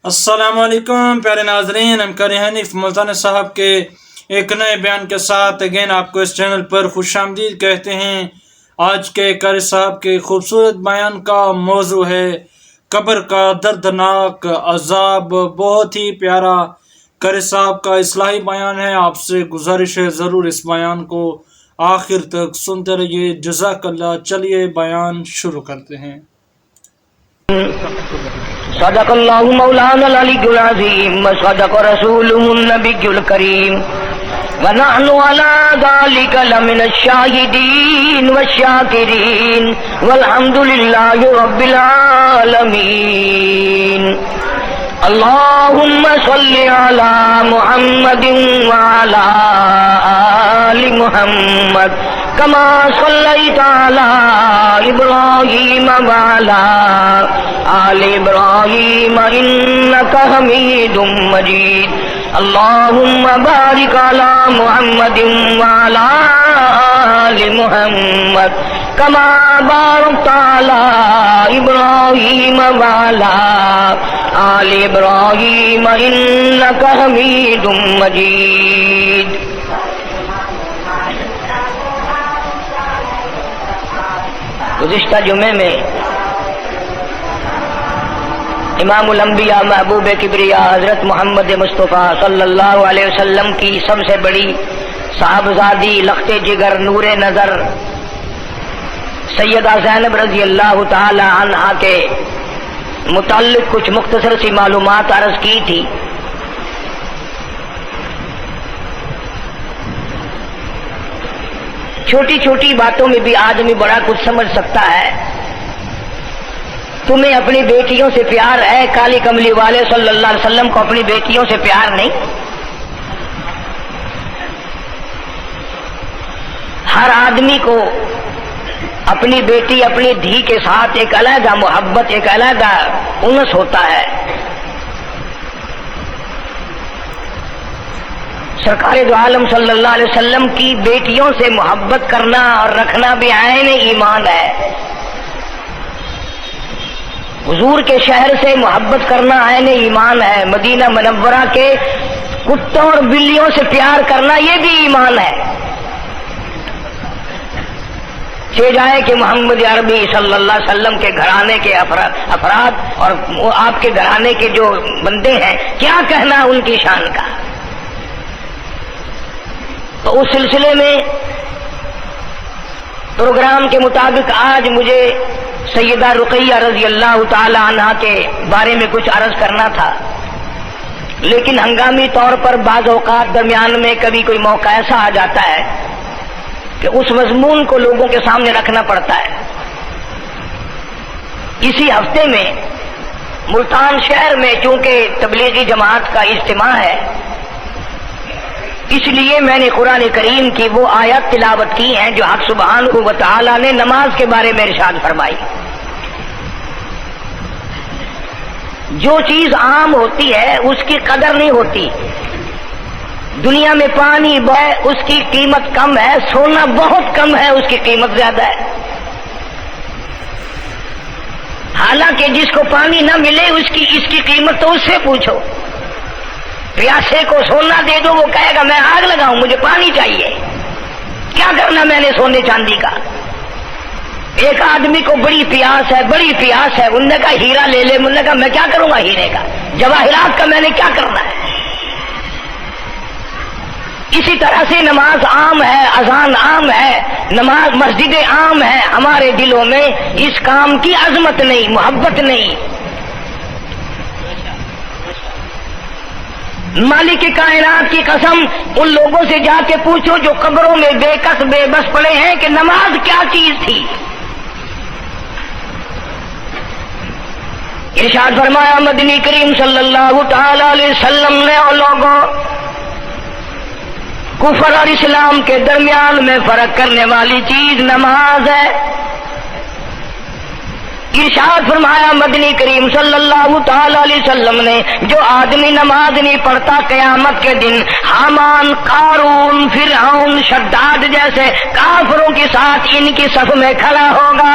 السلام علیکم پیارے ناظرین، ہم قاری حنیف ملتانی صاحب کے ایک نئے بیان کے ساتھ اگین آپ کو اس چینل پر خوش آمدید کہتے ہیں۔ آج کے قاری صاحب کے خوبصورت بیان کا موضوع ہے قبر کا دردناک عذاب۔ بہت ہی پیارا قاری صاحب کا اصلاحی بیان ہے، آپ سے گزارش ہے ضرور اس بیان کو آخر تک سنتے رہیے، جزاک اللہ۔ چلیے بیان شروع کرتے ہیں۔ صدق اللہ مولانا العلی العظیم وصدق رسولہ النبی الکریم ونحن على ذلك لمن الشاہدین والشاکرین والحمد للہ رب العالمین۔ اللہم صل علی محمد وعلی آل محمد کما صلیت علی ابراہیم وعلی آل ابراہیم انک حمید مجید۔ اللہم بارک علی محمد وعلی آل محمد کما بارکت علی ابراہیم وعلی آل ابراہیم انک حمید مجید۔ گزشتہ جمعے میں امام الانبیاء محبوب کبریا حضرت محمد مصطفیٰ صلی اللہ علیہ وسلم کی سب سے بڑی صاحبزادی لخت جگر نور نظر سیدہ زینب رضی اللہ تعالی عنہا کے متعلق کچھ مختصر سی معلومات عرض کی تھی۔ چھوٹی چھوٹی باتوں میں بھی آدمی بڑا کچھ سمجھ سکتا ہے۔ تمہیں اپنی بیٹیوں سے پیار ہے، کالی کملی والے صلی اللہ علیہ وسلم کو اپنی بیٹیوں سے پیار نہیں؟ ہر آدمی کو اپنی بیٹی اپنی دھی کے ساتھ ایک علیحدہ محبت، ایک علیحدہ انس ہوتا ہے۔ سرکار دو عالم صلی اللہ علیہ وسلم کی بیٹیوں سے محبت کرنا اور رکھنا بھی عین ایمان ہے۔ حضور کے شہر سے محبت کرنا عین ایمان ہے۔ مدینہ منورہ کے کتوں اور بلیوں سے پیار کرنا یہ بھی ایمان ہے۔ چہ جائے کہ محمد عربی صلی اللہ علیہ وسلم کے گھرانے کے افراد اور آپ کے گھرانے کے جو بندے ہیں، کیا کہنا ان کی شان کا۔ تو اس سلسلے میں پروگرام کے مطابق آج مجھے سیدہ رقیہ رضی اللہ تعالی عنہا کے بارے میں کچھ عرض کرنا تھا، لیکن ہنگامی طور پر بعض اوقات درمیان میں کبھی کوئی موقع ایسا آ جاتا ہے کہ اس مضمون کو لوگوں کے سامنے رکھنا پڑتا ہے۔ اسی ہفتے میں ملتان شہر میں چونکہ تبلیغی جماعت کا اجتماع ہے، اس لیے میں نے قرآن کریم کی وہ آیات تلاوت کی ہیں جو حق سبحانہ و تعالی نے نماز کے بارے میں ارشاد فرمائی۔ جو چیز عام ہوتی ہے اس کی قدر نہیں ہوتی۔ دنیا میں پانی ہے، اس کی قیمت کم ہے، سونا بہت کم ہے، اس کی قیمت زیادہ ہے۔ حالانکہ جس کو پانی نہ ملے اس کی قیمت تو اس سے پوچھو۔ پیاسے کو سونا دے دو، وہ کہے گا میں آگ لگاؤں، مجھے پانی چاہیے، کیا کرنا میں نے سونے چاندی کا۔ ایک آدمی کو بڑی پیاس ہے، بڑی پیاس ہے، انہوں نے کہا ہیرا لے لے، انہوں نے کہا میں کیا کروں گا ہیرے کا، جواہرات کا میں نے کیا کرنا ہے۔ اسی طرح سے نماز عام ہے، اذان عام ہے، نماز مسجدیں عام ہیں، ہمارے دلوں میں اس کام کی عظمت نہیں، محبت نہیں۔ مالک کائنات کی قسم، ان لوگوں سے جا کے پوچھو جو قبروں میں بے کس بے بس پڑے ہیں کہ نماز کیا چیز تھی۔ ارشاد فرمایا مدنی کریم صلی اللہ تعالی علیہ وسلم نے اور لوگوں کفر اور اسلام کے درمیان میں فرق کرنے والی چیز نماز ہے۔ ارشاد فرمایا مدنی کریم صلی اللہ تعالی علیہ وسلم نے جو آدمی نماز نہیں پڑھتا قیامت کے دن حامان، قارون، فرعون، شداد جیسے کافروں کے ساتھ ان کی صف میں کھڑا ہوگا۔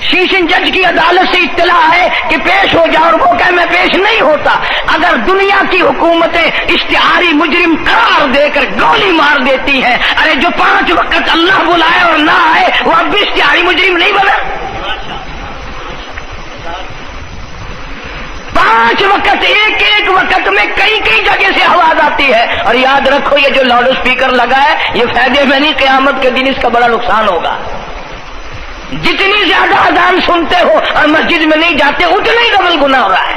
شیشن جج کی عدالت سے اطلاع ہے کہ پیش ہو جاؤ، اور وہ کہ میں پیش نہیں ہوتا، اگر دنیا کی حکومتیں اشتہاری مجرم قرار دے کر گولی مار دیتی ہیں، ارے جو 5 وقت اللہ بلائے اور نہ آئے وہ اب بھی اشتہاری مجرم نہیں بنا؟ 5 وقت، ایک وقت میں کئی جگہ سے آواز آتی ہے، اور یاد رکھو یہ جو لاؤڈ اسپیکر لگا ہے یہ فائدے میں نہیں، قیامت کے دن اس کا بڑا نقصان ہوگا۔ جتنی زیادہ اذان سنتے ہو اور مسجد میں نہیں جاتے اتنا ہی ڈبل گناہ ہو رہا ہے۔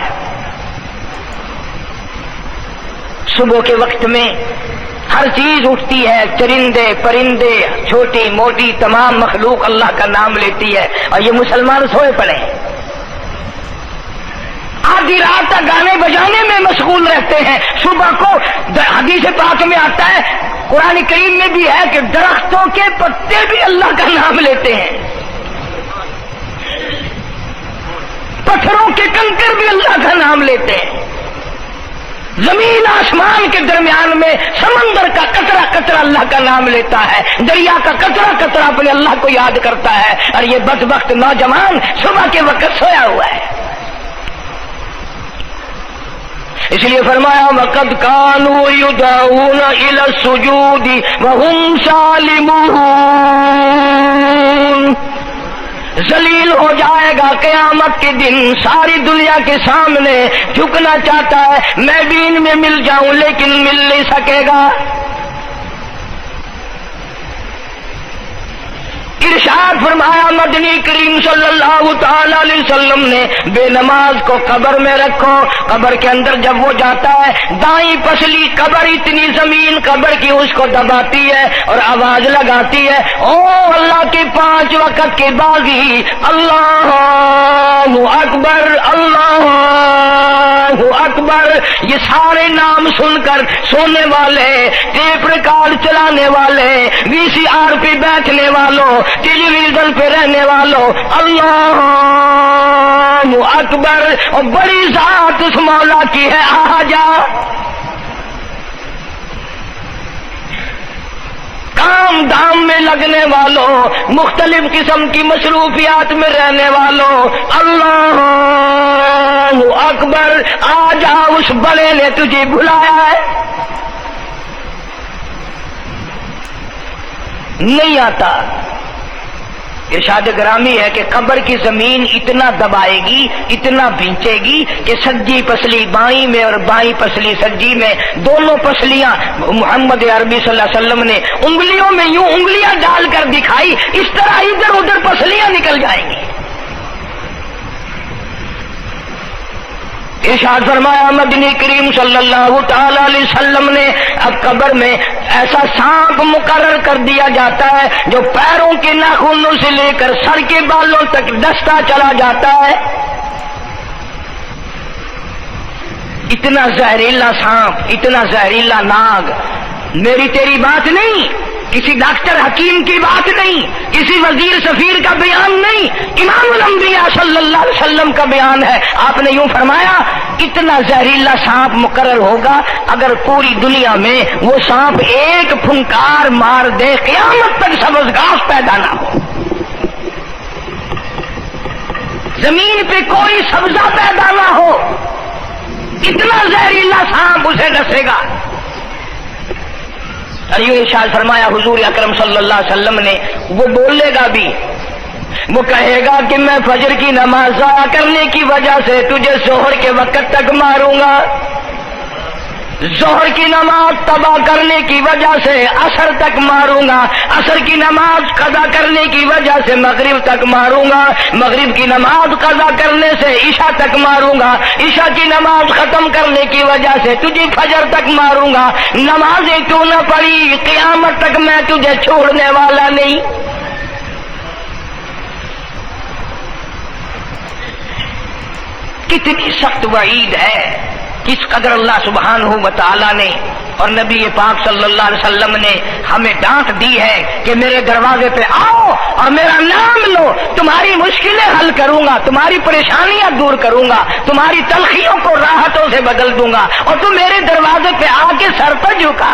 صبح کے وقت میں ہر چیز اٹھتی ہے، چرندے پرندے چھوٹی موٹی تمام مخلوق اللہ کا نام لیتی ہے، اور یہ مسلمان سوئے پڑے ہیں، آدھی رات تک گانے بجانے میں مشغول رہتے ہیں۔ صبح کو حدیث پاک میں آتا ہے، قرآن کریم میں بھی ہے کہ درختوں کے پتے بھی اللہ کا نام لیتے ہیں، پتھروں کے کنکر بھی اللہ کا نام لیتے ہیں، زمین آسمان کے درمیان میں سمندر کا قطرہ قطرہ اللہ کا نام لیتا ہے، دریا کا قطرہ قطرہ اپنے اللہ کو یاد کرتا ہے، اور یہ بدبخت نوجوان صبح کے وقت سویا ہوا ہے۔ اس لیے فرمایا وَقَدْ كَانُوا يُدْعَوْنَ إِلَى السُّجُودِ وَهُمْ سَالِمُونَ، ذلیل ہو جائے گا قیامت کے دن، ساری دنیا کے سامنے جھکنا چاہتا ہے، میں بھی ان میں مل جاؤں لیکن مل نہیں سکے گا۔ ارشاد فرمایا مدنی کریم صلی اللہ تعالی علیہ وسلم نے، بے نماز کو قبر میں رکھو، قبر کے اندر جب وہ جاتا ہے دائیں پسلی قبر اتنی زمین قبر کی اس کو دباتی ہے اور آواز لگاتی ہے، او اللہ کے 5 وقت کے باغی، اللہ اکبر اللہ اکبر، یہ سارے نام سن کر سونے والے، ٹیپ ریکارڈ چلانے والے، VCR پہ بیٹھنے والوں، ٹیلی ویژن پہ رہنے والوں، اللہ اکبر، اور بڑی ذات اس مولا کی ہے، آ جا۔ کام دھام میں لگنے والوں، مختلف قسم کی مصروفیات میں رہنے والوں، اللہ اکبر، آ جا، اس بڑے نے تجھے بلایا ہے، نہیں آتا۔ ارشاد گرامی ہے کہ قبر کی زمین اتنا دبائے گی، اتنا بھینچے گی کہ سجی پسلی بائیں میں اور بائیں پسلی سجی میں، دونوں پسلیاں محمد عربی صلی اللہ علیہ وسلم نے انگلیوں میں یوں انگلیاں ڈال کر دکھائی، اس طرح ادھر ادھر پسلیاں نکل جائیں گی۔ ارشاد فرمایا مدنی کریم صلی اللہ تعالی علیہ وسلم نے، اب قبر میں ایسا سانپ مقرر کر دیا جاتا ہے جو پیروں کے ناخنوں سے لے کر سر کے بالوں تک ڈستا چلا جاتا ہے، اتنا زہریلا سانپ، اتنا زہریلا ناگ۔ میری تیری بات نہیں، کسی ڈاکٹر حکیم کی بات نہیں، کسی وزیر سفیر کا بیان نہیں، امام الانبیاء صلی اللہ علیہ وسلم کا بیان ہے۔ آپ نے یوں فرمایا، اتنا زہریلا سانپ مقرر ہوگا، اگر پوری دنیا میں وہ سانپ ایک پھنکار مار دے قیامت تک سبز گھاس پیدا نہ ہو، زمین پہ کوئی سبزہ پیدا نہ ہو، اتنا زہریلا سانپ اسے ڈسے گا۔ اور یوں ارشاد فرمایا حضور اکرم صلی اللہ علیہ وسلم نے، وہ بولے گا بھی، وہ کہے گا کہ میں فجر کی نماز ضائع کرنے کی وجہ سے تجھے ظہر کے وقت تک ماروں گا، ظہر کی نماز تباہ کرنے کی وجہ سے عصر تک ماروں گا، عصر کی نماز قضا کرنے کی وجہ سے مغرب تک ماروں گا، مغرب کی نماز قضا کرنے سے عشاء تک ماروں گا، عشاء کی نماز ختم کرنے کی وجہ سے تجھے فجر تک ماروں گا، نمازیں کیوں نہ پڑھی قیامت تک میں تجھے چھوڑنے والا نہیں۔ کتنی سخت وعید ہے، کس قدر اللہ سبحانہ و تعالیٰ نے اور نبی پاک صلی اللہ علیہ وسلم نے ہمیں ڈانٹ دی ہے کہ میرے دروازے پہ آؤ اور میرا نام لو، تمہاری مشکلیں حل کروں گا، تمہاری پریشانیاں دور کروں گا، تمہاری تلخیوں کو راحتوں سے بدل دوں گا، اور تم میرے دروازے پہ آ کے سر پر جھکا۔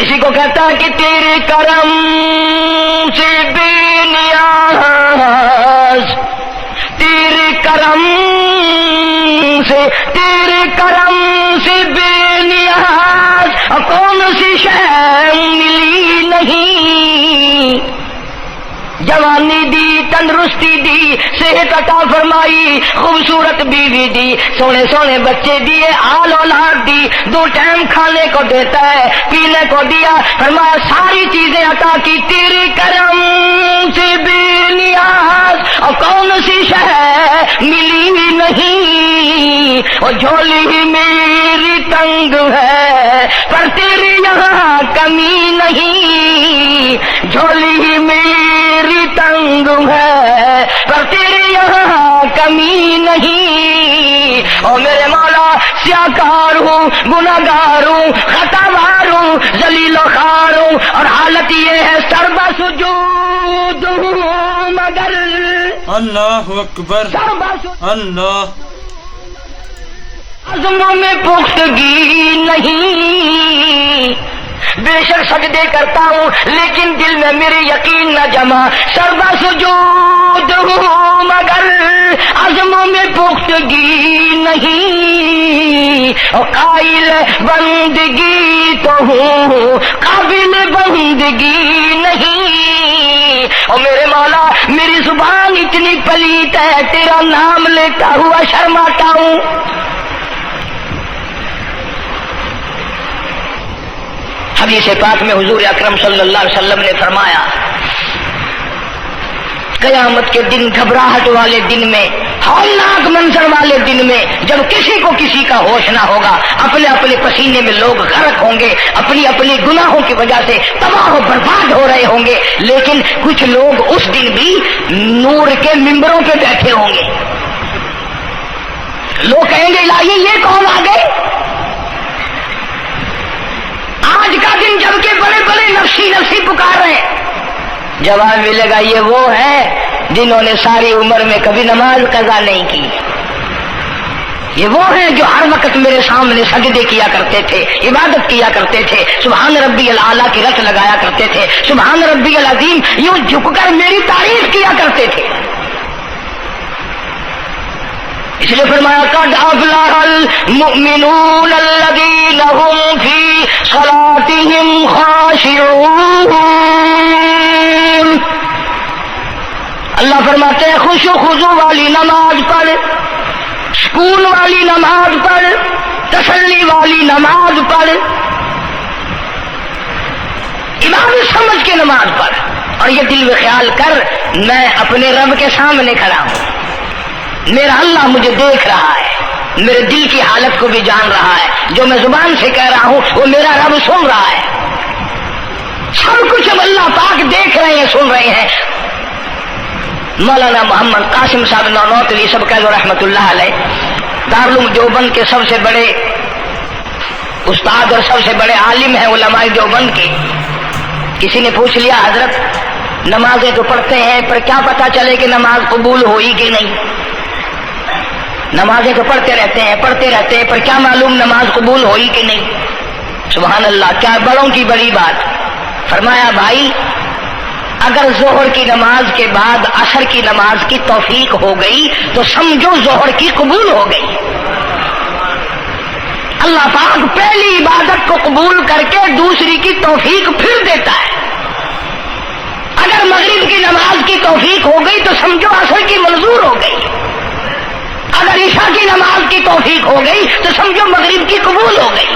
اسی کو کہتا ہے کہ تیرے کرم سے بے نیاز، تیرے کرم سے بے نیاز، اور کون سی شے ملی نہیں، جوانی دی، تندرستی دی، صحت عطا فرمائی، خوبصورت بیوی دی، سونے سونے بچے دیے، آل اولاد دی، 2 ٹائم کھانے کو دیتا ہے، پینے کو دیا، فرمایا ساری چیزیں عطا کی، تیرے کرم سے بے نیاز، اور کون سی شے ملی نہیں، اور جھولی ہی میری تنگ ہے پر تیرے یہاں کمی نہیں، جھولی ہی میری تنگ ہے پر تیرے یہاں کمی نہیں، اور میرے مولا سیاکار ہوں، گناہگار ہوں، خطاوار ہوں، ذلیل و خوار ہوں، اور حالت یہ ہے سربا سجود ہوں، مگر اللہ اکبر، اللہ عزموں میں پختگی نہیں، بے شک سجدے کرتا ہوں لیکن دل میں میرے یقین نہ جمع، سربا سجود ہوں مگر عزموں میں پختگی نہیں، اور قائل بندگی تو ہوں قابل بندگی نہیں، اور میرے مولا میری زبان اتنی پلیت ہے تیرا نام لیتا ہوا شرماتا ہوں۔ حدیث پاک میں حضور اکرم صلی اللہ علیہ وسلم نے فرمایا قیامت کے دن، گھبراہٹ والے دن میں، ہولناک منظر والے دن میں، جب کسی کو کسی کا ہوش نہ ہوگا، اپنے اپنے پسینے میں لوگ غرق ہوں گے، اپنی اپنی گناہوں کی وجہ سے تباہ و برباد ہو رہے ہوں گے، لیکن کچھ لوگ اس دن بھی نور کے ممبروں پہ بیٹھے ہوں گے، لوگ کہیں گے الہی یہ کون آ گئے؟ آج کا دن جبکہ بڑے بڑے نفسی نفسی پکار رہے ہیں، جواب ملے گا یہ وہ ہے جنہوں نے ساری عمر میں کبھی نماز قضا نہیں کی، یہ وہ ہیں جو ہر وقت میرے سامنے سجدے کیا کرتے تھے، عبادت کیا کرتے تھے، سبحان ربی الاعلیٰ کی رٹ لگایا کرتے تھے، سبحان ربی العظیم یوں جھک کر میری تعریف کیا کرتے تھے۔ اس لیے فرمایا قد افلح المؤمنون الذین هم فی صلاتهم خاشعون، اللہ فرماتے ہیں خشوع خضوع والی نماز پڑھ، سکون والی نماز پڑھ، تسلی والی نماز پڑھ، عبادت سمجھ کے نماز پڑھ، اور یہ دل میں خیال کر میں اپنے رب کے سامنے کھڑا ہوں، میرا اللہ مجھے دیکھ رہا ہے، میرے دل کی حالت کو بھی جان رہا ہے، جو میں زبان سے کہہ رہا ہوں وہ میرا رب سن رہا ہے، سب کچھ اب اللہ پاک دیکھ رہے ہیں، سن رہے ہیں۔ مولانا محمد قاسم صاحب نانوتوی سب کہہ دو رحمۃ اللہ علیہ، دارالعلوم دیوبند کے سب سے بڑے استاد اور سب سے بڑے عالم ہیں علماء دیوبند کے۔ کسی نے پوچھ لیا حضرت نمازیں تو پڑھتے ہیں پر کیا پتا چلے کہ نماز قبول ہوئی کہ نہیں؟ نمازیں تو پڑھتے رہتے ہیں پر کیا معلوم نماز قبول ہوئی کہ نہیں؟ سبحان اللہ، کیا بڑوں کی بڑی بات۔ فرمایا بھائی اگر ظہر کی نماز کے بعد عصر کی نماز کی توفیق ہو گئی تو سمجھو ظہر کی قبول ہو گئی۔ اللہ پاک پہلی عبادت کو قبول کر کے دوسری کی توفیق پھر دیتا ہے۔ اگر مغرب کی نماز کی توفیق ہو گئی تو سمجھو عصر کی منظور ہو گئی، اگر عشاء کی نماز کی توفیق ہو گئی تو سمجھو مغرب کی قبول ہو گئی۔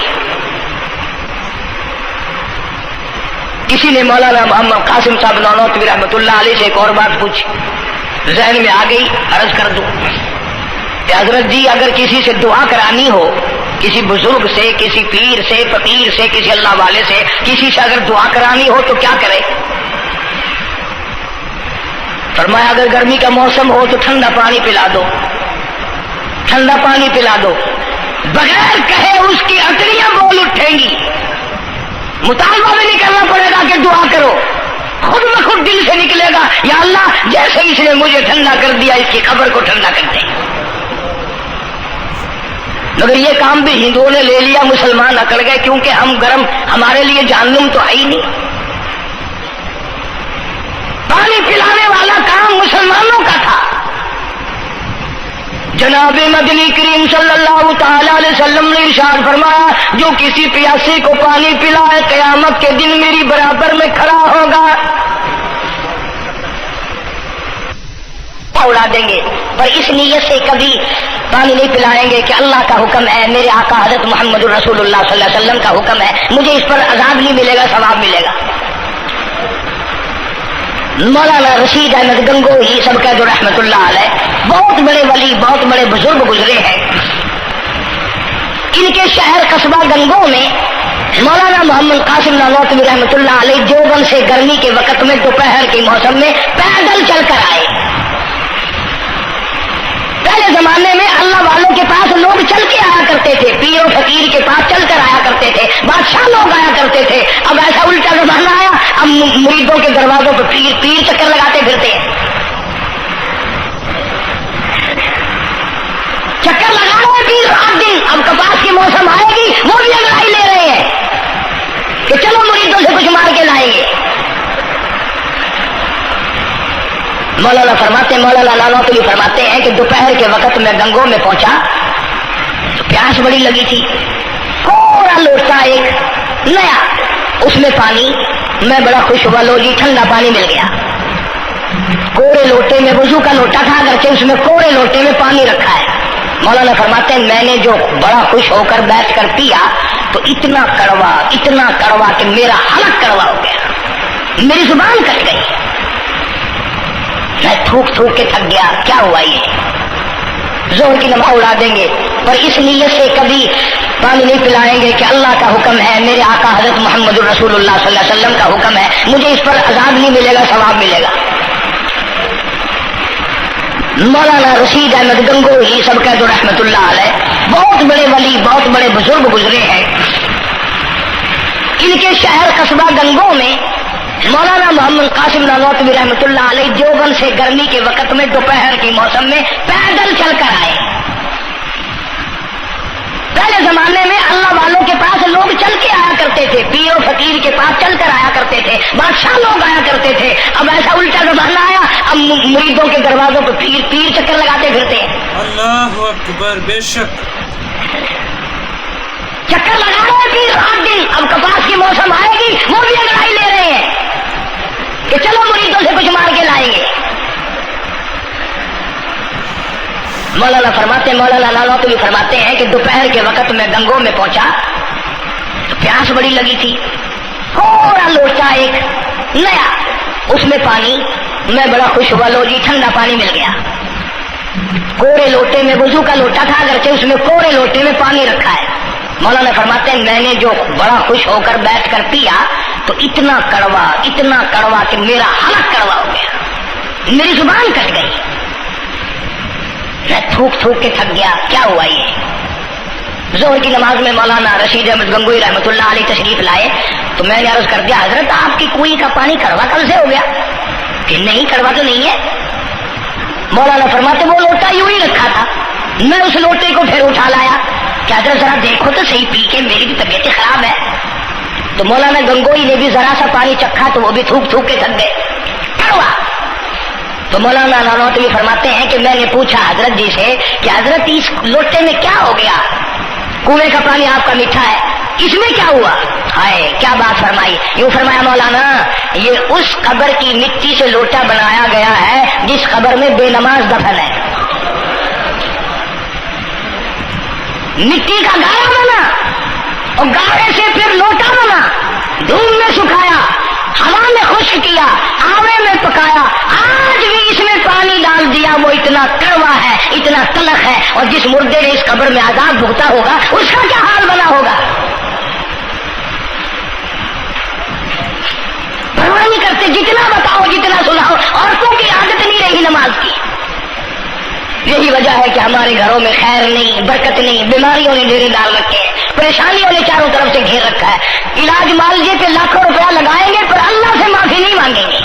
کسی نے مولانا محمد قاسم صاحب نانوتوی رحمۃ اللہ علیہ سے ایک اور بات پوچھی، ذہن میں آ گئی، عرض کر دوں کہ حضرت جی اگر کسی سے دعا کرانی ہو، کسی بزرگ سے، کسی پیر سے، فقیر سے، کسی اللہ والے سے، کسی سے اگر دعا کرانی ہو تو کیا کرے؟ فرمایا اگر گرمی کا موسم ہو تو ٹھنڈا پانی پلا دو، ٹھنڈا پانی پلا دو، بغیر کہے اس کی اٹڑیاں بول اٹھیں گی، مطالبہ بھی نہیں کرنا پڑے گا کہ دعا کرو، خود بخود دل سے نکلے گا یا اللہ جیسے اس نے مجھے ٹھنڈا کر دیا اس کی قبر کو ٹھنڈا کر دے۔ مگر یہ کام بھی ہندوؤں نے لے لیا، مسلمان اکڑ گئے، کیونکہ ہم گرم، ہمارے لیے جہنم تو ہے ہی نہیں۔ پانی پلانے والا کام مسلمانوں کا تھا۔ جناب مدنی کریم صلی اللہ تعالی علیہ وسلم نے ارشاد فرمایا، جو کسی پیاسے کو پانی پلائے قیامت کے دن میری برابر میں کھڑا ہوگا۔ اڑا دیں گے، پر اس نیت سے کبھی پانی نہیں پلائیں گے کہ اللہ کا حکم ہے، میرے آقا حضرت محمد الرسول اللہ صلی اللہ علیہ وسلم کا حکم ہے، مجھے اس پر عذاب نہیں ملے گا، ثواب ملے گا۔ مولانا رشید احمد گنگوہی سب کا جو رحمت اللہ علیہ، بہت بڑے ولی، بہت بڑے بزرگ گزرے ہیں۔ ان کے شہر قصبہ گنگو میں مولانا محمد قاسم نانوتوی رحمت اللہ علیہ دیوبند سے گرمی کے وقت میں دوپہر کے موسم میں پیدل چل کر آئے۔ پہلے زمانے میں اللہ والوں کے پاس لوگ چل کے آیا کرتے تھے، پیر و فقیر کے پاس چل کر آیا کرتے تھے، بادشاہ لوگ آیا کرتے تھے۔ اب ایسا الٹا زمانہ آیا، اب مریدوں کے دروازوں پہ پیر چکر لگاتے پھرتے ہیں۔ چکر لگا رہے پیر رات دن، اب کپاس کی موسم آئے گی وہ بھی انگڑائی لے رہے ہیں کہ چلو مریدوں سے کچھ مار کے لائیں گے۔ مولانا نانوتوی فرماتے ہیں کہ دوپہر کے وقت میں گنگو میں پہنچا تو پیاس بڑی لگی تھی، تھوڑا لوٹا ایک نیا، اس میں پانی، میں بڑا خوش ہوا، لو جی ٹھنڈا پانی مل گیا۔ کوڑے لوٹے میں، وضو کا لوٹا تھا اگرچہ اس میں کوڑے لوٹے میں پانی رکھا ہے۔ مولانا فرماتے ہیں میں نے جو بڑا خوش ہو کر بیٹھ کر پیا تو اتنا کڑوا کہ میرا حلق کڑوا ہو گیا، میری زبان کٹ گئی، میں تھوک کے تھک گیا۔ کیا ہوا؟ یہ زہر کی نماز اڑا دیں گے، پر اس نیت سے کبھی پانی نہیں پلائیں گے کہ اللہ کا حکم ہے، میرے آقا حضرت محمد الرسول اللہ صلی اللہ علیہ وسلم کا حکم ہے، مجھے اس پر عذاب نہیں ملے گا، ثواب ملے گا۔ مولانا رشید احمد گنگوہی سب کا جو رحمت اللہ علیہ، بہت بڑے ولی، بہت بڑے بزرگ گزرے ہیں۔ ان کے شہر قصبہ گنگو میں مولانا محمد قاسم نانوتوی رحمت اللہ علیہ دیوبند سے گرمی کے وقت میں دوپہر کے موسم میں پیدل چل کر آئے۔ پہلے زمانے میں اللہ والوں کے پاس لوگ چل کے آیا کرتے تھے، پیر و فقیر کے پاس چل کر آیا کرتے تھے، بادشاہ لوگ آیا کرتے تھے۔ اب ایسا الٹا زمانہ آیا، اب مریدوں کے دروازوں پہ پیر چکر لگاتے پھرتے ہیں۔ اللہ اکبر، بے شک چکر لگا رہے پیر رات دن، اب کپاس کی موسم آئے گی وہ بھی انگڑائی لے رہے ہیں کہ چلو مریدوں سے کچھ مار کے لائیں گے۔ مولانا نانوتوی فرماتے ہیں کہ دوپہر کے وقت میں گنگو میں پہنچا تو پیاس بڑی لگی تھی، تھوڑا لوٹا ایک نیا، اس میں پانی، میں بڑا خوش ہوا، لو جی ٹھنڈا پانی مل گیا۔ کوڑے لوٹے میں، وضو کا لوٹا تھا اگرچہ اس میں کوڑے لوٹے میں پانی رکھا ہے۔ مولانا فرماتے ہیں میں نے جو بڑا خوش ہو کر بیٹھ کر پیا تو اتنا کڑوا کہ میرا حلق کڑوا ہو گیا، میری زبان کٹ گئی، میں تھوک کے تھک گیا۔ کیا ہوا؟ یہ ظہر کی نماز میں مولانا رشید احمد گنگوہی رحمت اللہ علیہ تشریف لائے تو میں نے عرض کر دیا حضرت آپ کی کنویں کا پانی کڑوا کب سے ہو گیا؟ کہ نہیں کڑوا تو نہیں ہے۔ مولانا فرماتے وہ لوٹا یوں ہی رکھا تھا، میں اس لوٹے کو پھر اٹھا لایا کہ حضرت ذرا دیکھو تو صحیح پی کے، میری بھی طبیعت خراب ہے۔ تو مولانا گنگوہی نے بھی ذرا سا پانی چکھا تو وہ بھی تھوک کے تھک گئے، کڑوا۔ تو مولانا نانوتوی فرماتے ہیں کہ میں نے پوچھا حضرت جی سے کہ حضرت اس لوٹے میں کیا ہو گیا؟ کنویں کا پانی آپ کا میٹھا ہے، اس میں کیا ہوا؟ ہائے کیا بات فرمائی! یوں فرمایا مولانا یہ اس قبر کی مٹی سے لوٹا بنایا گیا ہے جس قبر میں بے نماز دفن ہے۔ مٹی کا گاڑا بنا اور گاڑے سے پھر لوٹا بنا، دھوپ میں سکھایا، ہوا میں خشک کیا، آوے میں پکایا، آج بھی اس میں پانی ڈال دیا، وہ اتنا کڑوا ہے، اتنا تلخ ہے، اور جس مردے نے اس قبر میں عذاب بھگتا ہوگا اس کا کیا حال بنا ہوگا؟ پرواہ نہیں کرتے، جتنا بتاؤ جتنا سناؤ، عورتوں کی عادت نہیں رہی نماز کی۔ یہی وجہ ہے کہ ہمارے گھروں میں خیر نہیں، برکت نہیں، بیماریوں نے ڈیرے ڈال رکھے ہیں، پریشانیوں نے چاروں طرف سے گھیر رکھا ہے۔ علاج معالجے پہ لاکھوں روپیہ لگائیں گے پر اللہ سے معافی نہیں مانگیں گے۔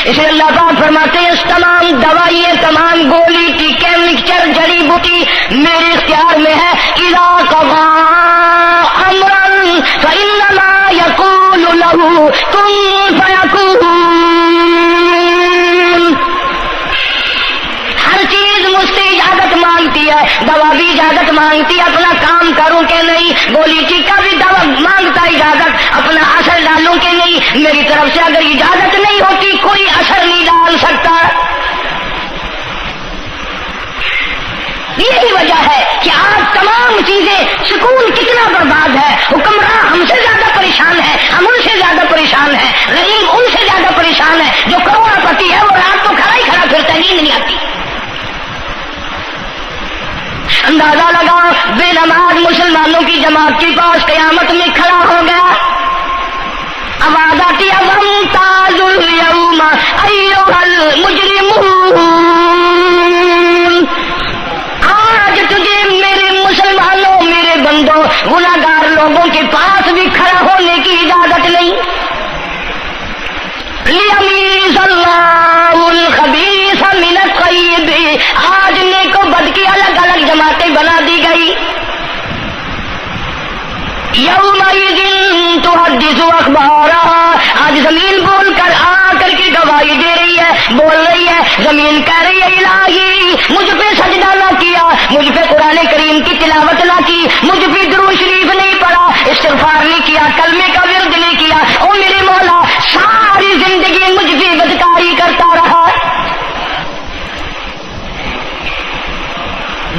اسے اللہ پاک فرماتے ہیں اس تمام دوائیں، تمام گولی کی کیمکچر جڑی بوٹی میرے اختیار میں ہے. اذا قضى امرا فانما يقول له كن فيكون. ہر چیز مجھ سے اجازت مانگتی ہے، دوا بھی اجازت مانگتی ہے اپنا کام کروں کہ نہیں، گولی ٹیکا بھی دوا مانگتا اجازت اپنا اثر ڈالوں کہ نہیں. میری طرف سے اگر اجازت نہیں ہوتی کوئی اثر نہیں ڈال سکتا. یہی وجہ ہے کہ آج تمام چیزیں، سکون کتنا برباد ہے، حکمراں ہم سے زیادہ پریشان ہے، ہم ان سے زیادہ پریشان ہیں، غریب ان سے زیادہ پریشان ہے. جو کروڑا پتی ہے وہ رات تو کھڑا ہی کھڑا پھرتا ہے، نیند نہیں آتی. اندازہ لگا بے نماز مسلمانوں کی جماعت کے پاس قیامت میں کھڑا ہو گیا. آواز آتی ہے وامتازوا اليوم ایھا المجرمون. آج تجھے میرے مسلمانوں، میرے بندوں، گناہگار لوگوں کے پاس بھی کھڑا ہونے کی اجازت نہیں. لیمیز اللہ الخبیث من الطیب. آج نیک و بد کی الگ الگ جماعتیں بنا دی گئی. یومئذ تحدث اخبارها. آج زمین بول کر آ کر کے گواہی دے رہی ہے، بول رہی ہے. زمین کہہ رہی ہے الہی مجھ پہ سجدہ نہ کیا، مجھ پہ قرآن کریم کی تلاوت نہ کی، مجھ پہ درود شریف نہیں پڑھا، استغفار نہیں کیا، کلمے کا ورد نہیں کیا. او میرے مولا ساری زندگی مجھ پہ بدکاری کرتا رہا.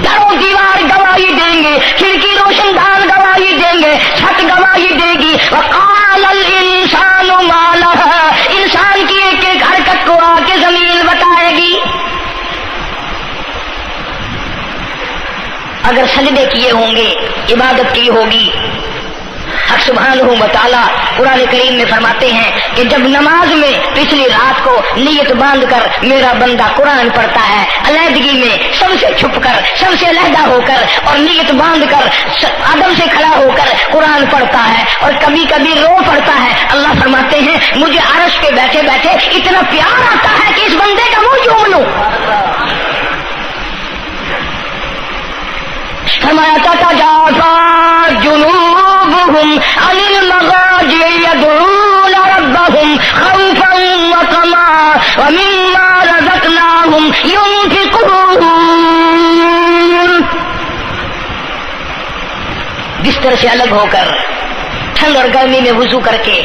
درو دیوار گواہی دیں گے، کھڑکی روشن دان گواہی دیں گے، چھت گواہی دے گی. وقال الانسان ما لها. انسان کی ایک ایک حرکت کو آ کے زمین بتائے گی. اگر سجدے کیے ہوں گے، عبادت کی ہوگی. حق سبحانہ و تعالیٰ قرآن کریم میں فرماتے ہیں کہ جب نماز میں پچھلی رات کو نیت باندھ کر میرا بندہ قرآن پڑھتا ہے، علیحدگی میں سب سے چھپ کر، سب سے علیحدہ ہو کر اور نیت باندھ کر ادب سے کھڑا ہو کر قرآن پڑھتا ہے اور کبھی کبھی رو پڑھتا ہے، اللہ فرماتے ہیں مجھے عرش پہ بیٹھے بیٹھے اتنا پیار آتا ہے کہ اس بندے کا منہ چوم لوں. فرمایا تتجافى جنوبهم عن المضاجع يدعون ربهم خوفا وطمعا ومما رزقناهم ينفقون. بستر سے الگ ہو کر ٹھنڈ اور گرمی میں وضو کر کے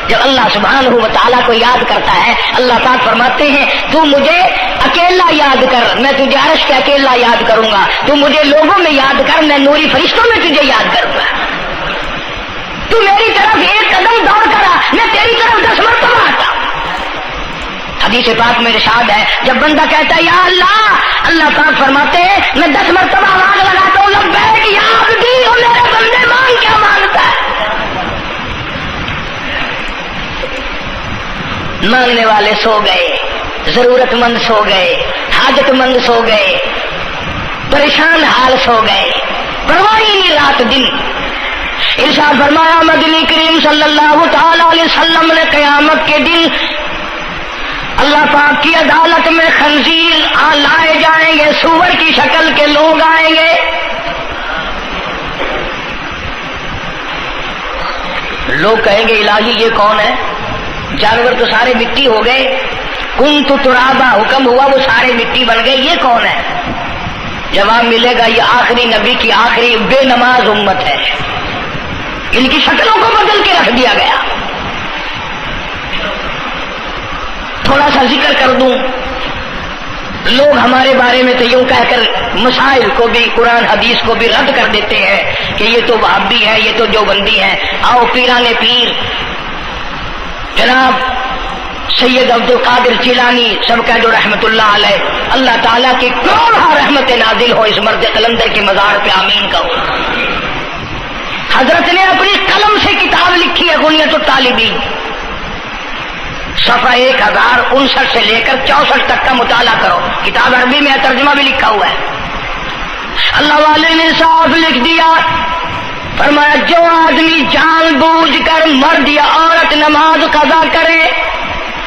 جب اللہ سبحانہ و تعالیٰ کو یاد کرتا ہے، اللہ پاک فرماتے ہیں تو مجھے اکیلا یاد کر، میں تجھے عرش کے اکیلا یاد کروں گا. تو مجھے لوگوں میں یاد کر، میں نوری فرشتوں میں تجھے یاد کروں گا. تو میری طرف ایک قدم دوڑ کر آ، میں تیری طرف 10 مرتبہ آتا. حدیث پاک میں ارشاد ہے جب بندہ کہتا ہے یا اللہ، اللہ پاک فرماتے ہیں میں 10 مرتبہ آواز لگاتا ہوں لبیک یا عبدی. اور میرے بندے مانگ کیا مانگتا ہے؟ مانگنے والے سو گئے، ضرورت مند سو گئے، حاجت مند سو گئے، پریشان حال سو گئے، پرواہ ہی نہیں رات دن. ارشاد فرمایا مدنی کریم صلی اللہ تعالی علیہ وسلم نے قیامت کے دن اللہ پاک کی عدالت میں خنزیر لائے جائیں گے، سور کی شکل کے لوگ آئیں گے. لوگ کہیں گے الہی یہ کون ہے؟ جانور تو سارے مٹی ہو گئے، کنت ترابا حکم ہوا وہ سارے مٹی بن گئے، یہ کون ہے؟ جواب ملے گا یہ آخری نبی کی آخری بے نماز امت ہے، ان کی شکلوں کو بدل کے رکھ دیا گیا. تھوڑا سا ذکر کر دوں، لوگ ہمارے بارے میں تو یوں کہہ کر مسائل کو بھی، قرآن حدیث کو بھی رد کر دیتے ہیں کہ یہ تو وہابی ہے، یہ تو دیوبندی ہے. آؤ پیران پیر جناب سید عبد القادر جیلانی سب کہہ دو رحمت اللہ علیہ، اللہ تعالیٰ کی کروڑہ رحمت نازل ہو اس مرد قلندر کے مزار پہ، آمین کہو. حضرت نے اپنی قلم سے کتاب لکھی ہے غنیت الطالبین، صفحہ 1059 سے لے کر 64 تک کا مطالعہ کرو. کتاب عربی میں ترجمہ بھی لکھا ہوا ہے. اللہ والے نے صاف لکھ دیا، فرمایا جو آدمی جان بوجھ کر مرد یا عورت نماز قضا کرے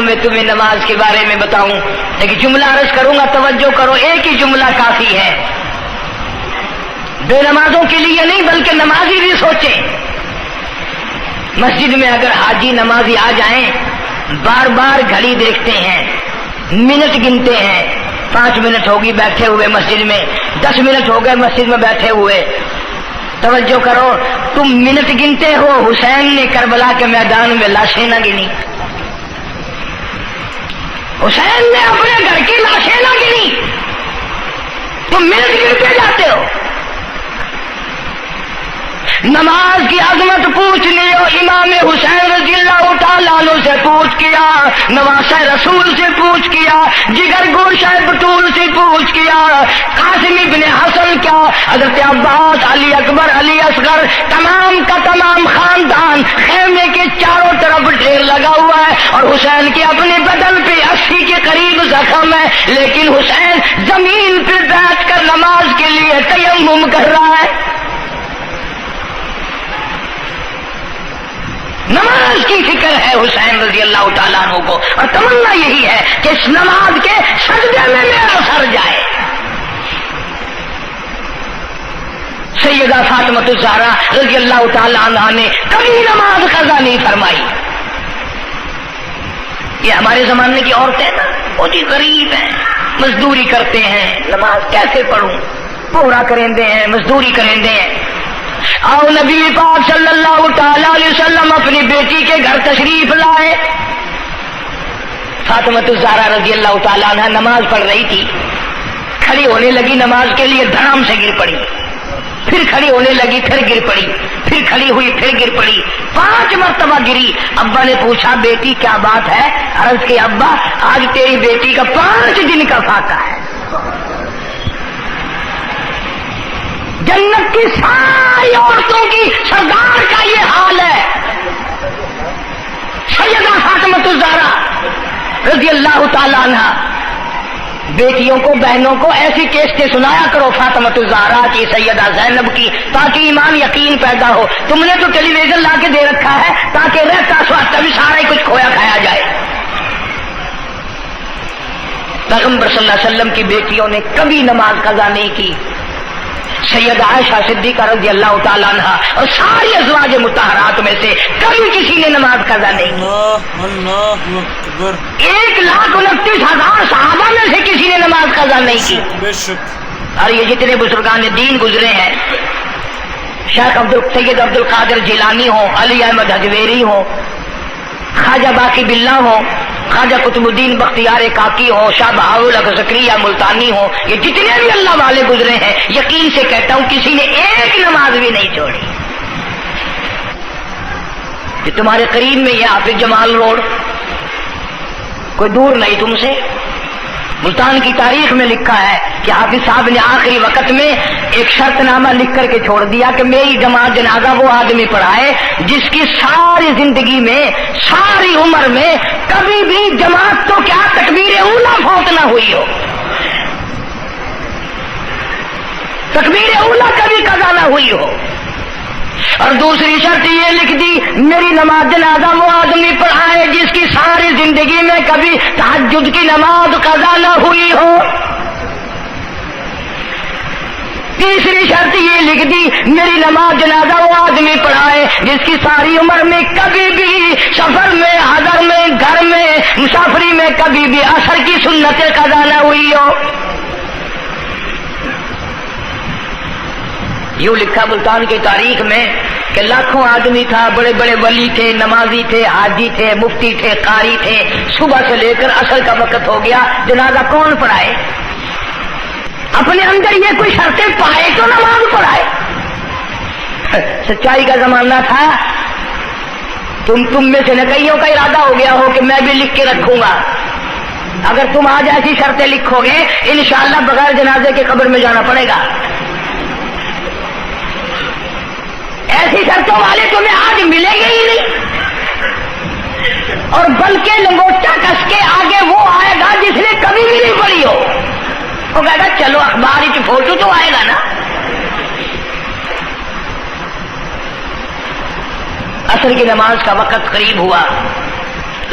میں تمہیں نماز کے بارے میں بتاؤں، لیکن جملہ عرض کروں گا، توجہ کرو، ایک ہی جملہ کافی ہے، بے نمازوں کے لیے نہیں بلکہ نمازی بھی سوچیں۔ مسجد میں اگر حاجی نمازی آ جائیں، بار بار گھڑی دیکھتے ہیں، منٹ گنتے ہیں، 5 منٹ ہوگی بیٹھے ہوئے مسجد میں، 10 منٹ ہو گئے مسجد میں بیٹھے ہوئے، توجہ کرو، تم منٹ گنتے ہو، حسین نے کربلا کے میدان میں لاشیں نہ گنی، حسین نے اپنے گھر کی لاشیں نہ گنی، تم منٹ گنتے جاتے ہو۔ نماز کی عظمت پوچھ لیو، امام حسین رضی اللہ تعالیٰ عنہ سے پوچھ کیا، نواسہ رسول سے پوچھ کیا، جگر گوشہ بطول سے پوچھ کیا، قاسم ابن حسن کیا، حضرت عباس، علی اکبر، علی اصغر، تمام کا تمام خاندان خیمے کے چاروں طرف ڈھیر لگا ہوا ہے، اور حسین کے اپنے بدن پہ 80 کے قریب زخم ہے، لیکن حسین زمین پہ بیٹھ کر نماز کے لیے تیمم کر رہا ہے۔ نماز کی فکر ہے حسین رضی اللہ تعالیٰ عنہ کو، اور تمنا یہی ہے کہ اس نماز کے سجدے میں میرا سر جائے۔ سیدہ فاطمہ الزہرا رضی اللہ تعالیٰ عنہ نے کبھی نماز قضا نہیں فرمائی۔ یہ ہمارے زمانے کی عورتیں نا وہ جی غریب ہیں، مزدوری کرتے ہیں، نماز کیسے پڑھوں، پورا کریں دے ہیں، مزدوری کریں دے ہیں۔ آؤ نبی پاک صلی اللہ تعالی علیہ وسلم اپنی بیٹی کے گھر تشریف لائے۔ فاطمہ الزہرا رضی اللہ تعالیٰ عنہ نماز پڑھ رہی تھی، کھڑی ہونے لگی نماز کے لیے، دھڑام سے گر پڑی، پھر کھڑی ہونے لگی، پھر گر پڑی، پھر کھڑی ہوئی، پھر گر پڑی، 5 مرتبہ گری۔ ابا نے پوچھا بیٹی کیا بات ہے؟ عرض کی ابا آج تیری بیٹی کا 5 دن کا فاقہ ہے۔ جنت کی ساری عورتوں کی سردار کا یہ حال ہے۔ سیدہ فاطمہ الزہرا رضی اللہ تعالیٰ عنہ، بیٹیوں کو بہنوں کو ایسی کیسٹیں سنایا کرو فاطمہ الزہرا کی، سیدہ زینب کی، تاکہ ایمان یقین پیدا ہو۔ تم نے تو ٹیلی ویژن لا کے دے رکھا ہے تاکہ رہتا سوتا بھی سارا ہی کچھ کھویا کھایا جائے۔ پیغمبر صلی اللہ علیہ وسلم کی بیٹیوں نے کبھی نماز قضا نہیں کی۔ سیدہ عائشہ صدیقہ رضی اللہ تعالیٰ عنہ اور ساری ازواج مطہرات میں سے کبھی کسی نے نماز قضا نہیں کی۔ اللہ اکبر۔ 1,29,000 صحابہ میں سے کسی نے نماز قضا نہیں کی۔ بے شک۔ اور یہ جتنے بزرگان دین گزرے ہیں، شیخ سید عبد القادر جیلانی ہو، علی احمد حجویری ہو، خواجہ باقی باللہ ہو، خواجہ قطب الدین بختیار کاکی ہو، شاہ بہاول حق زکریا ملتانی ہو، یہ جتنے بھی اللہ والے گزرے ہیں، یقین سے کہتا ہوں کسی نے ایک نماز بھی نہیں چھوڑی۔ یہ تمہارے قریب میں یہ حافظ جمال روڈ، کوئی دور نہیں تم سے، ملتان کی تاریخ میں لکھا ہے کہ حافظ صاحب نے آخری وقت میں ایک شرط نامہ لکھ کر کے چھوڑ دیا کہ میری جماعت جنازہ وہ آدمی پڑھائے جس کی ساری زندگی میں، ساری عمر میں کبھی بھی جماعت تو کیا تکبیر اولا فوت نہ ہوئی ہو، تکبیر اولا کبھی قضا نہ ہوئی ہو۔ اور دوسری شرط یہ لکھ دی میری نماز جنازہ وہ آدمی پڑھائے جس کی ساری زندگی میں کبھی تہجد کی نماز قضا نہ ہوئی ہو۔ تیسری شرط یہ لکھ دی میری نماز جنازہ وہ آدمی پڑھائے جس کی ساری عمر میں کبھی بھی سفر میں، حضر میں، گھر میں، مسافری میں کبھی بھی عصر کی سنت قضا نہ ہوئی ہو۔ یوں لکھا ملتان کی تاریخ میں کہ لاکھوں آدمی تھا، بڑے بڑے ولی تھے، نمازی تھے، حاجی تھے، مفتی تھے، قاری تھے، صبح سے لے کر عصر کا وقت ہو گیا، جنازہ کون پڑھائے؟ اپنے اندر یہ کوئی شرطیں پائے تو نماز پڑھائے۔ سچائی کا زمانہ تھا، تم میں سے نہ کئیوں کا ارادہ ہو گیا ہو کہ میں بھی لکھ کے رکھوں گا، اگر تم آج ایسی شرطیں لکھو گے انشاءاللہ بغیر جنازے کے قبر میں جانا پڑے گا۔ ایسی شرطوں والے تمہیں آج ملیں گے ہی نہیں، اور بلکہ لنگوٹا کس کے آگے وہ آئے گا جس نے کبھی بھی نہیں پڑھی ہو، وہ کہے گا چلو اخبار ہی فوٹو تو آئے گا نا۔ عصر کی نماز کا وقت قریب ہوا،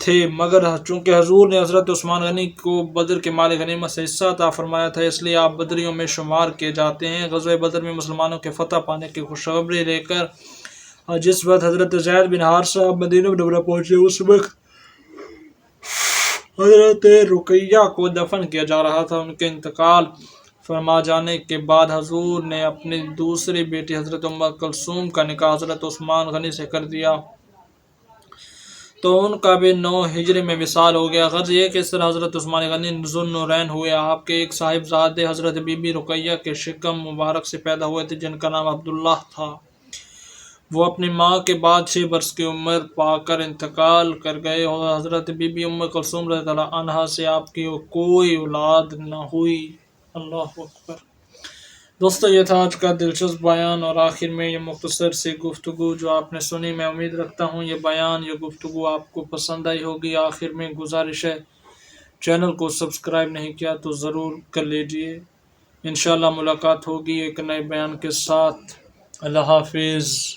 تھے، مگر چونکہ حضور نے حضرت عثمان غنی کو بدر کے مال غنیمت سے حصہ عطا فرمایا تھا، اس لیے آپ بدریوں میں شمار کیے جاتے ہیں۔ غزوہ بدر میں مسلمانوں کے فتح پانے کی خوشخبری لے کر جس وقت حضرت زید بن حارثہ مدینہ منورہ پہنچے، اس وقت حضرت رقیہ کو دفن کیا جا رہا تھا۔ ان کے انتقال فرما جانے کے بعد حضور نے اپنی دوسری بیٹی حضرت ام کلثوم کا نکاح حضرت عثمان غنی سے کر دیا، تو ان کا بھی 9 ہجری میں وصال ہو گیا۔ غرض یہ کہ اس طرح حضرت عثمان غنی ذو النورین ہوئے۔ آپ کے ایک صاحبزادے حضرت بی بی رقیہ کے شکم مبارک سے پیدا ہوئے تھے، جن کا نام عبداللہ تھا۔ وہ اپنی ماں کے بعد 6 برس کی عمر پا کر انتقال کر گئے اور حضرت بی بی ام کلثوم رضی اللہ عنہا سے آپ کی کوئی اولاد نہ ہوئی۔ اللہ اکبر۔ دوستو، یہ تھا آج کا دلچسپ بیان، اور آخر میں یہ مختصر سی گفتگو جو آپ نے سنی، میں امید رکھتا ہوں یہ بیان، یہ گفتگو آپ کو پسند آئی ہوگی۔ آخر میں گزارش ہے، چینل کو سبسکرائب نہیں کیا تو ضرور کر لیجئے۔ انشاءاللہ ملاقات ہوگی ایک نئے بیان کے ساتھ۔ اللہ حافظ۔